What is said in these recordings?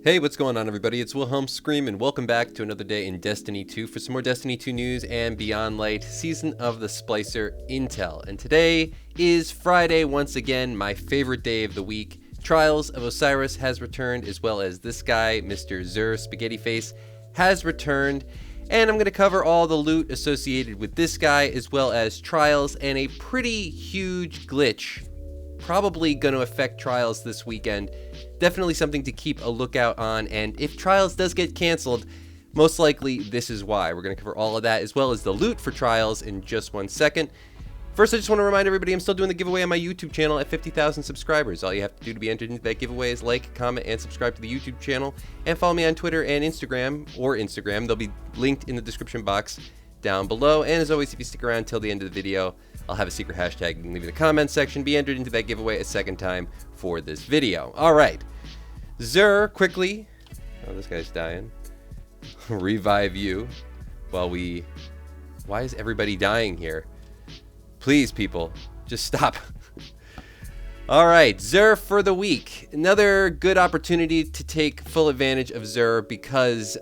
Hey, what's going on everybody? It's Wilhelm Scream and welcome back to another day in Destiny 2 for some more Destiny 2 news and Beyond Light Season of the Splicer Intel. And today is Friday once again, my favorite day of the week. Trials of Osiris has returned, as well as this guy, Mr. XUR Spaghetti Face, has returned. And I'm going to cover all the loot associated with this guy, as well as Trials and a pretty huge glitch. Probably going to affect Trials this weekend. Definitely something to keep a lookout on, and if Trials does get canceled, most likely this is why. We're going to cover all of that, as well as the loot for Trials in just 1 second. First, I just want to remind everybody I'm still doing the giveaway on my YouTube channel at 50,000 subscribers. All you have to do to be entered into that giveaway is like, comment, and subscribe to the YouTube channel, and follow me on Twitter and Instagram, They'll be linked in the description box down below. And as always, if you stick around till the end of the video, I'll have a secret hashtag you can leave in the comments section. Be entered into that giveaway a second time for this video. All right. XUR, quickly. Oh, this guy's dying. Revive you while we... Why is everybody dying here? Please, people, just stop. All right, XUR for the week. Another good opportunity to take full advantage of XUR because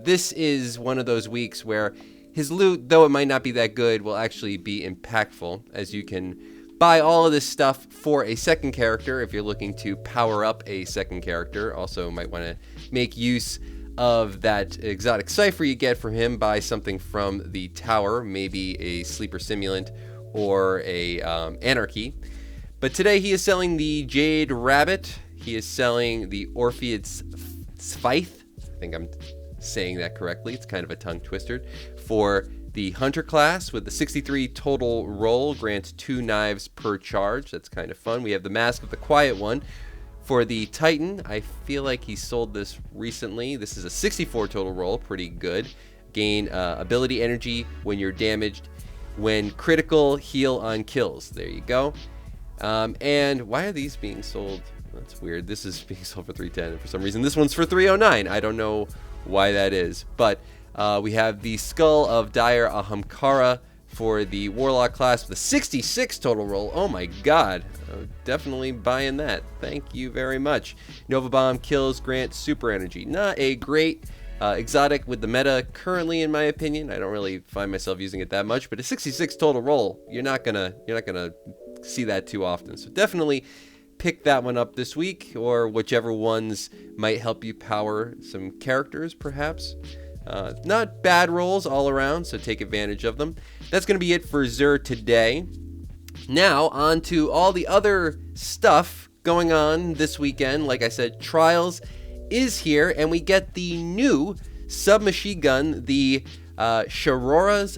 this is one of those weeks where his loot, though it might not be that good, will actually be impactful, as you can buy all of this stuff for a second character if you're looking to power up a second character. Also might want to make use of that exotic cipher you get from him, buy something from the tower, maybe a sleeper simulant or a anarchy. But today he is selling the Jade Rabbit. He is selling the Orpheus Scythe. I think I'm saying that correctly. It's kind of a tongue twister. For the Hunter class with the 63 total roll, grants 2 knives per charge. That's kind of fun. We have the Mask of the Quiet One. For the Titan, I feel like he sold this recently. This is a 64 total roll, pretty good. Gain ability energy when you're damaged. When critical, heal on kills. There you go. And why are these being sold? That's weird. This is being sold for 310, and for some reason this one's for 309. I don't know why that is, but we have the Skull of Dire Ahamkara for the Warlock class with a 66 total roll. Oh my god. Definitely buying that. Thank you very much. Nova Bomb kills grant super energy. Not a great exotic with the meta currently, in my opinion. I don't really find myself using it that much, but a 66 total roll, you're not gonna see that too often. So definitely pick that one up this week, or whichever ones might help you power some characters, perhaps. Not bad rolls all around, so take advantage of them. That's going to be it for XUR today. Now, on to all the other stuff going on this weekend. Like I said, Trials is here, and we get the new submachine gun, the Shayura's,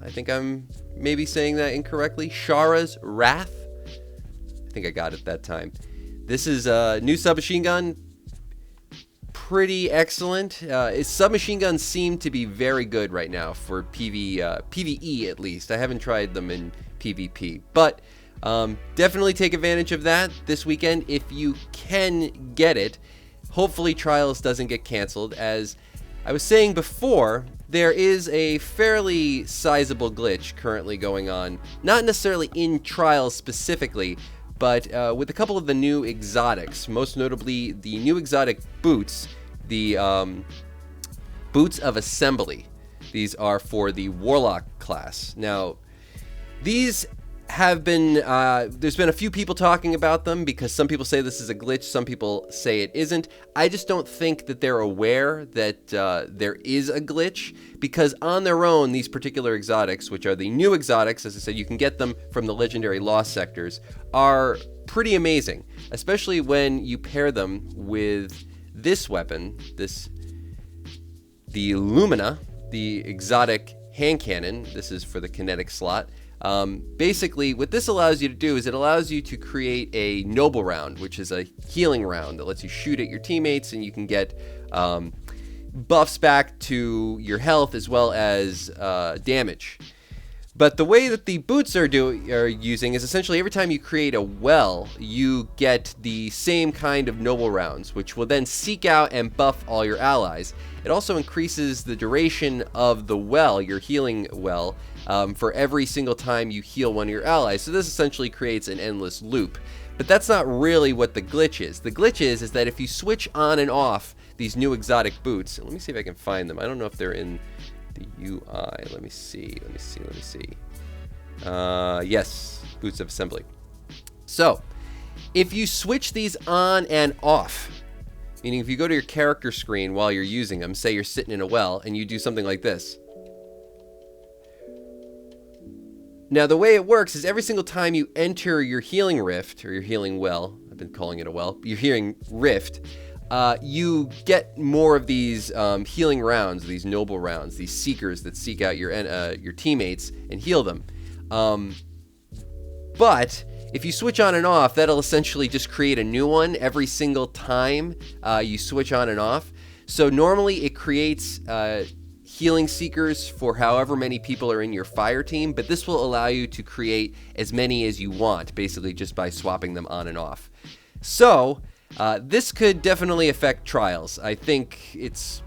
I think I'm maybe saying that incorrectly, Shayura's Wrath. I think I got it that time. This is a new submachine gun. Pretty excellent. Submachine guns seem to be very good right now for PvE at least. I haven't tried them in PvP, but definitely take advantage of that this weekend if you can get it. Hopefully Trials doesn't get canceled. As I was saying before, there is a fairly sizable glitch currently going on, not necessarily in Trials specifically, but with a couple of the new exotics, most notably the new exotic boots, the Boots of Assembly. These are for the Warlock class. Now, these have been, there's been a few people talking about them because some people say this is a glitch, some people say it isn't. I just don't think that they're aware that there is a glitch, because on their own, these particular exotics, which are the new exotics, as I said, you can get them from the legendary lost sectors, are pretty amazing, especially when you pair them with this weapon, the Lumina, the exotic hand cannon. This is for the kinetic slot. Basically, what this allows you to do is it allows you to create a noble round, which is a healing round that lets you shoot at your teammates, and you can get buffs back to your health as well as damage. But the way that the boots are using is essentially every time you create a well, you get the same kind of noble rounds, which will then seek out and buff all your allies. It also increases the duration of the well, your healing well, for every single time you heal one of your allies. So this essentially creates an endless loop. But that's not really what the glitch is. The glitch is that if you switch on and off these new exotic boots, let me see if I can find them. I don't know if they're in the UI. Let me see. Yes, boots of assembly. So if you switch these on and off, meaning if you go to your character screen while you're using them, say you're sitting in a well and you do something like this. Now the way it works is every single time you enter your healing rift, or your healing well, I've been calling it a well, your healing rift, you get more of these healing rounds, these noble rounds, these seekers that seek out your teammates and heal them. But if you switch on and off, that'll essentially just create a new one every single time you switch on and off. So normally it creates healing seekers for however many people are in your fire team, but this will allow you to create as many as you want, basically just by swapping them on and off. So this could definitely affect trials. I think it's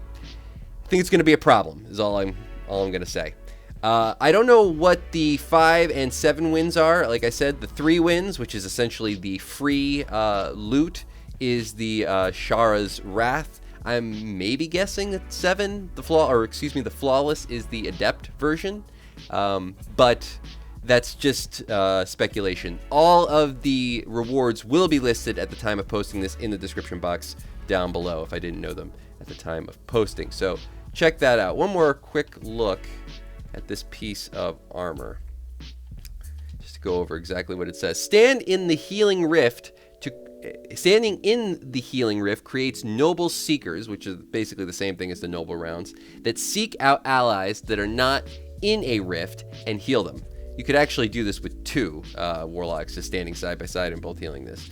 going to be a problem, is all I'm going to say. I don't know what the 5 and 7 wins are. Like I said, the 3 wins, which is essentially the free loot, is the Shara's Wrath. I'm maybe guessing that 7, the flawless, is the adept version, but that's just speculation. All of the rewards will be listed at the time of posting this in the description box down below if I didn't know them at the time of posting. So check that out. One more quick look at this piece of armor, just to go over exactly what it says. Standing in the healing rift creates noble seekers, which is basically the same thing as the noble rounds, that seek out allies that are not in a rift and heal them. You could actually do this with 2 warlocks just standing side by side and both healing this.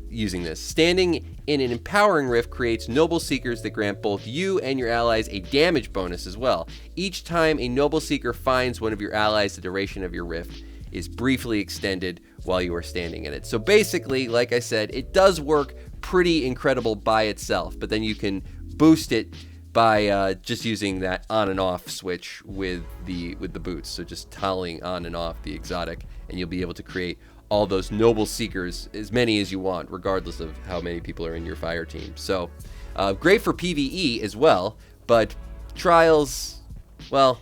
Using this. Standing in an empowering rift creates noble seekers that grant both you and your allies a damage bonus as well. Each time a noble seeker finds one of your allies, the duration of your rift is briefly extended while you are standing in it. So basically, like I said, it does work pretty incredible by itself, but then you can boost it by just using that on and off switch with the boots. So just toggling on and off the exotic, and you'll be able to create all those noble seekers, as many as you want, regardless of how many people are in your fire team. So great for PvE as well, but trials, well,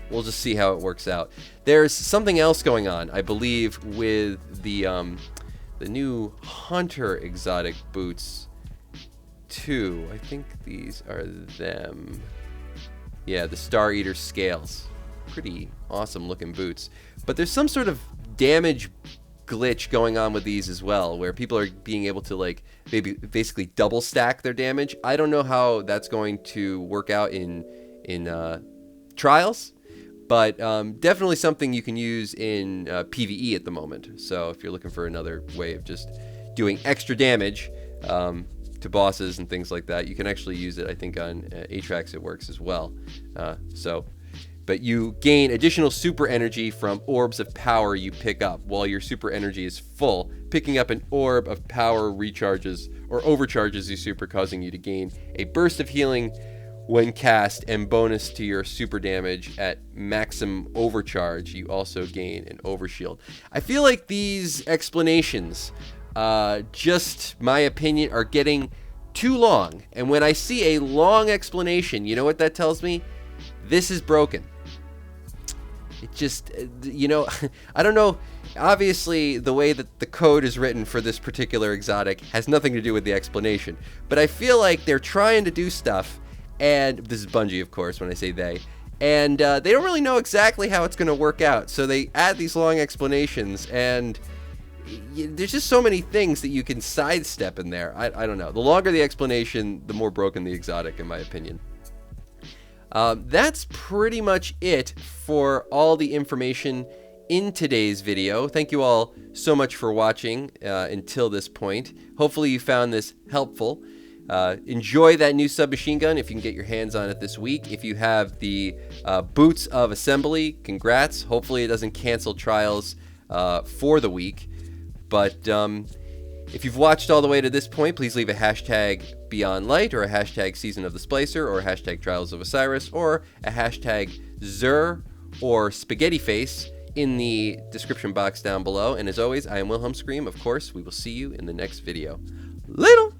we'll just see how it works out. There's something else going on, I believe, with the new Hunter exotic boots too. I think these are them. Yeah, the Star Eater scales. Pretty awesome looking boots. But there's some sort of damage glitch going on with these as well, where people are being able to like maybe basically double stack their damage. I don't know how that's going to work out in trials, but definitely something you can use in PvE at the moment. So if you're looking for another way of just doing extra damage to bosses and things like that, you can actually use it. I think on Atrax it works as well. But you gain additional super energy from orbs of power you pick up while your super energy is full. Picking up an orb of power recharges or overcharges your super, causing you to gain a burst of healing when cast, and bonus to your super damage at maximum overcharge. You also gain an overshield. I feel like these explanations, just my opinion, are getting too long. And when I see a long explanation, you know what that tells me? This is broken. It just, I don't know. Obviously, the way that the code is written for this particular exotic has nothing to do with the explanation. But I feel like they're trying to do stuff, and this is Bungie, of course, when I say they, and they don't really know exactly how it's going to work out. So they add these long explanations, and there's just so many things that you can sidestep in there. I don't know. The longer the explanation, the more broken the exotic, in my opinion. That's pretty much it for all the information in today's video. Thank you all so much for watching until this point. Hopefully you found this helpful. Enjoy that new submachine gun if you can get your hands on it this week. If you have the boots of assembly, congrats. Hopefully it doesn't cancel trials for the week. But if you've watched all the way to this point, please leave a hashtag BeyondLight, or a hashtag Season of the Splicer, or a hashtag Trials of Osiris, or a hashtag XUR or Spaghetti Face in the description box down below. And as always, I am Wilhelm Scream. Of course, we will see you in the next video. Later!